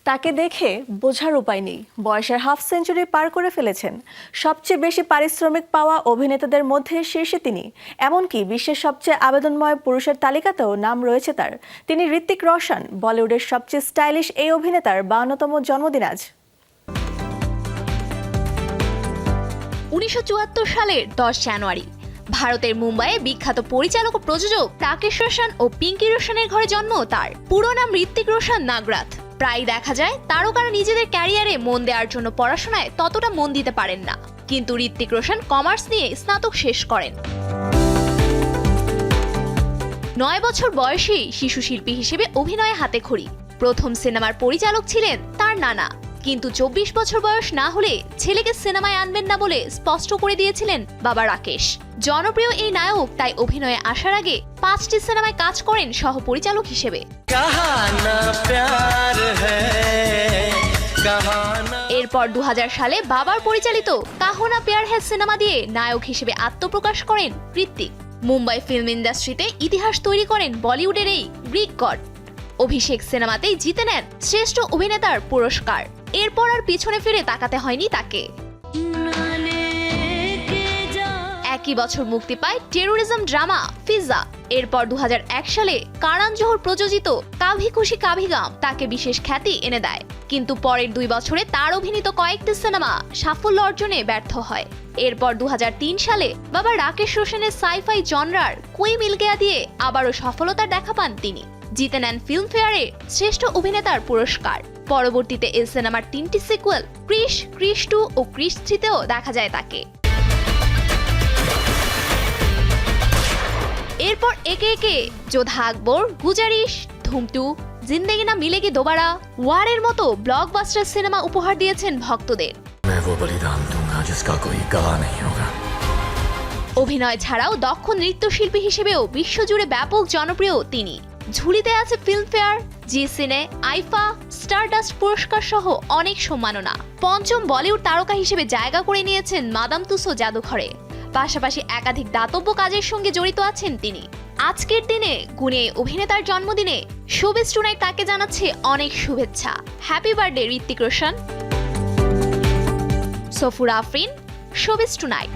তাকে দেখে বোঝার উপায় নেই, বয়সের হাফ সেঞ্চুরি পার করে ফেলেছেন। সবচেয়ে বেশি পারিশ্রমিক পাওয়া অভিনেতাদের মধ্যে শীর্ষে তিনি। এমনকি বিশ্বের সবচেয়ে আবেদনময় পুরুষের তালিকাতেও নাম রয়েছে তার। তিনি ঋত্বিক রোশন। বলিউডের সবচেয়ে স্টাইলিশ এই অভিনেতার 52তম জন্মদিন আজ। 1974 সালের 10 জানুয়ারি ভারতের মুম্বাইয়ে বিখ্যাত পরিচালক ও প্রযোজক রাকেশ রোশন ও পিঙ্কি রোশনের ঘরে জন্ম তার। পুরো নাম ঋত্বিক রোশন নাগরাথ। প্রায় দেখা যায় তারকারা নিজেদের ক্যারিয়ারে মন দেওয়ার জন্য পড়াশোনায় ততটা মন দিতে পারেন না, কিন্তু ঋত্বিক রোশন কমার্স নিয়ে স্নাতক শেষ করেন। 9 বছর বয়সেই শিশু শিল্পী হিসেবে অভিনয়ে হাতেখড়ি। প্রথম সিনেমার পরিচালক ছিলেন তার নানা, কিন্তু 24 বছর বয়স না হলে ছেলেকে সিনেমায় আনবেন না বলে স্পষ্ট করে দিয়েছিলেন বাবা রাকেশ। জনপ্রিয় এই নায়ক তাই অভিনয়ে আসার আগে 5টি সিনেমায় কাজ করেন সহ-পরিচালক হিসেবে। এরপর 2000 সালে বাবার পরিচালিত কাহো না প্যার হ্যায় সিনেমা দিয়ে নায়ক হিসেবে আত্মপ্রকাশ করেন ঋত্বিক। মুম্বাই ফিল্ম ইন্ডাস্ট্রিতে ইতিহাস তৈরি করেন বলিউডের এই গ্রিক গড। অভিষেক সিনেমাতেই জিতে নেন শ্রেষ্ঠ অভিনেতার পুরস্কার। এরপর আর পিছনে ফিরে তাকাতে হয়নি তাকে। একই বছর মুক্তি পায় টেরোরিজম ড্রামা ফিজা। এরপর 2001 সালে কারণ জোহর প্রযোজিত কাভি খুশি কাভি গাম তাকে বিশেষ খ্যাতি এনে দেয়, কিন্তু পরের 2 বছরে তার অভিনীত কয়েকটি সিনেমা সাফল্য অর্জনে ব্যর্থ হয়। এরপর 2003 সালে বাবা রাকেশ রোশনের সাইফাই জনরার কোই মিল গয়া দিয়ে আবারও সফলতার দেখা পান তিনি। জিতে নেন ফিল্মফেয়ারে শ্রেষ্ঠ অভিনেতার পুরস্কার। পরবর্তীতে এই সিনেমার 3টি সিকুয়েল ক্রিশ, ক্রিশ 2 ও ক্রিশ 3-তেও দেখা যায় তাকে। এরপর একে একে যোধা আকবর, গুজারিশ, ধুম 2, জিন্দেগি না মিলেগি দোবারা, ওয়ারের মতো ব্লকবাস্টার সিনেমা উপহার দিয়েছেন ভক্তদের। অভিনয় ছাড়াও দক্ষ নৃত্যশিল্পী হিসেবেও বিশ্বজুড়ে ব্যাপক জনপ্রিয় তিনি। ঝুলিতে আছে ফিল্মফেয়ার, জি সিনে, আইফা, স্টারডাস্ট পুরস্কার সহ অনেক সম্মাননা। 5ম বলিউড তারকা হিসেবে জায়গা করে নিয়েছেন মাদাম তুসো জাদুঘরে। পাশাপাশি একাধিক দাতব্য কাজের সঙ্গে জড়িত আছেন তিনি। আজকের দিনে গুণী অভিনেতার জন্মদিনে শোবিজ টুনাইট তাকে জানাচ্ছে অনেক শুভেচ্ছা। Happy birthday Hrithik Roshan. Safura Afreen, showbiz tonight.